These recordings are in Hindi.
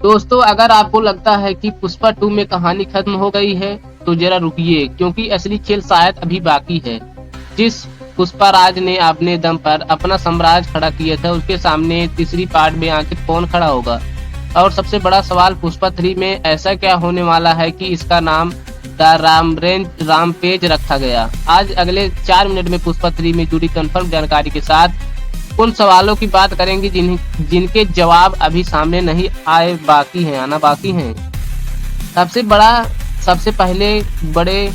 दोस्तों, अगर आपको लगता है कि पुष्पा 2 में कहानी खत्म हो गई है तो जरा रुकिए, क्योंकि असली खेल शायद अभी बाकी है। जिस पुष्पा राज ने अपने दम पर अपना साम्राज्य खड़ा किया था, उसके सामने तीसरी पार्ट में आखिर कौन खड़ा होगा? और सबसे बड़ा सवाल, पुष्पा 3 में ऐसा क्या होने वाला है कि इसका नाम द रामपेज रखा गया? आज अगले 4 मिनट में पुष्पा 3 में जुड़ी कंफर्म जानकारी के साथ उन सवालों की बात करेंगे जिनके जवाब अभी सामने नहीं आए, आना बाकी हैं। सबसे पहले बड़े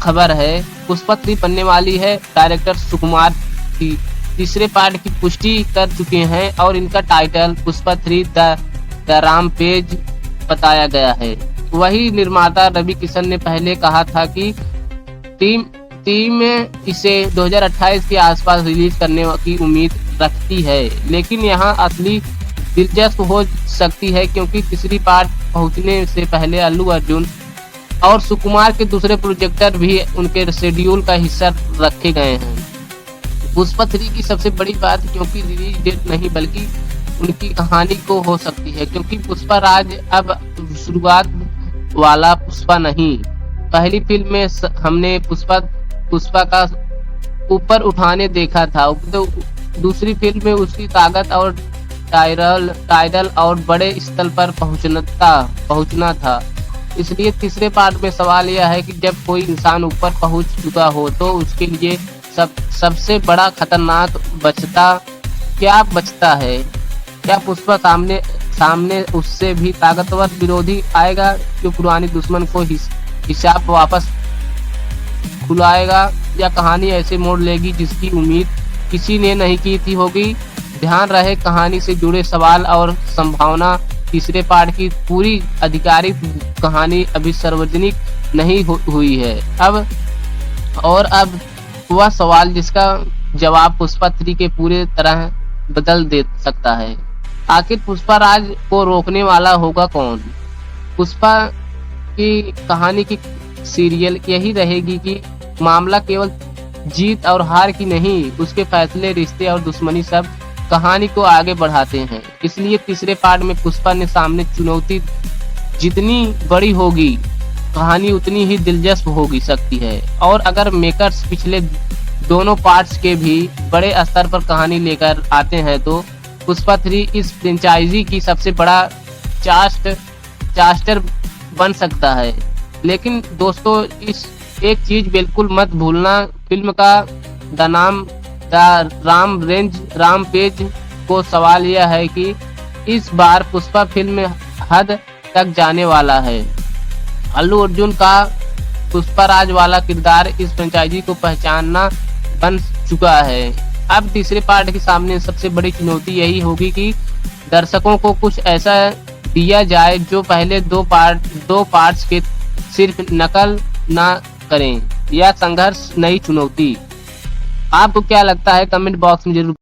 खबर है, पुष्पा 3 बनने वाली है। डायरेक्टर सुकुमार की तीसरे पार्ट की पुष्टि कर चुके हैं और इनका टाइटल पुष्पा 3 द रामपेज बताया गया है। वही निर्माता रवि किशन ने पहले कहा था कि टीम इसे 2028 के आसपास रिलीज करने की उम्मीद रखती है, लेकिन यहाँ असली दिलचस्प हो सकती है क्योंकि तीसरी पार्ट पहुंचने से पहले अल्लू अर्जुन और सुकुमार के दूसरे प्रोजेक्टर भी उनके शेड्यूल का हिस्सा रखे गए हैं। पुष्पा 3 की सबसे बड़ी बात क्योंकि रिलीज डेट नहीं बल्कि उनकी कहानी को हो सकती है, क्योंकि पुष्पा राज अब शुरुआत वाला पुष्पा नहीं। पहली फिल्म में हमने पुष्पा का ऊपर उठाने देखा था, तो दूसरी फिल्म में उसकी ताकत और टाइटल और बड़े स्तर पर पहुंचना था। इसलिए तीसरे पार्ट में सवाल यह है कि जब कोई इंसान ऊपर पहुंच चुका हो तो उसके लिए सबसे बड़ा खतरनाक क्या बचता है? क्या पुष्पा सामने उससे भी ताकतवर विरोधी आएगा जो पुरानी दुश्मन को हिसाब वापस खुलाएगा, या कहानी ऐसे मोड़ लेगी जिसकी उम्मीद किसी ने नहीं की थी होगी? ध्यान रहे, कहानी से जुड़े सवाल और संभावना। तीसरे पार्ट की पूरी आधिकारिक कहानी अभी सार्वजनिक नहीं हुई है। अब वह सवाल जिसका जवाब पुष्पा 3 के पूरे तरह बदल दे सकता है। आखिर पुष्पा राज को रोकने वाला होगा कौन? पुष्पा की कहानी की सीरियल यही रहेगी कि मामला केवल जीत और हार की नहीं, उसके फैसले, रिश्ते और दुश्मनी सब कहानी को आगे बढ़ाते हैं। इसलिए तीसरे पार्ट में पुष्पा ने सामने चुनौती जितनी बड़ी होगी, कहानी उतनी ही दिलचस्प होगी सकती है। और अगर मेकर्स पिछले दोनों पार्ट्स के भी बड़े स्तर पर कहानी लेकर आते हैं तो पुष्पा 3 इस फ्रेंचाइजी की सबसे बड़ा चास्टर बन सकता है। लेकिन दोस्तों, इस एक चीज बिल्कुल मत भूलना, फिल्म का नाम द रामपेज को सवाल यह है कि इस बार पुष्पा फिल्म हद तक जाने वाला है। अल्लू अर्जुन का पुष्पा राज वाला किरदार इस फ्रेंचाइजी को पहचानना बन चुका है। अब तीसरे पार्ट के सामने सबसे बड़ी चुनौती यही होगी कि दर्शकों को कुछ ऐसा दिया जाए जो पहले दो पार्ट्स के सिर्फ नकल ना करें, या संघर्ष नई चुनौती। आपको क्या लगता है? कमेंट बॉक्स में जरूर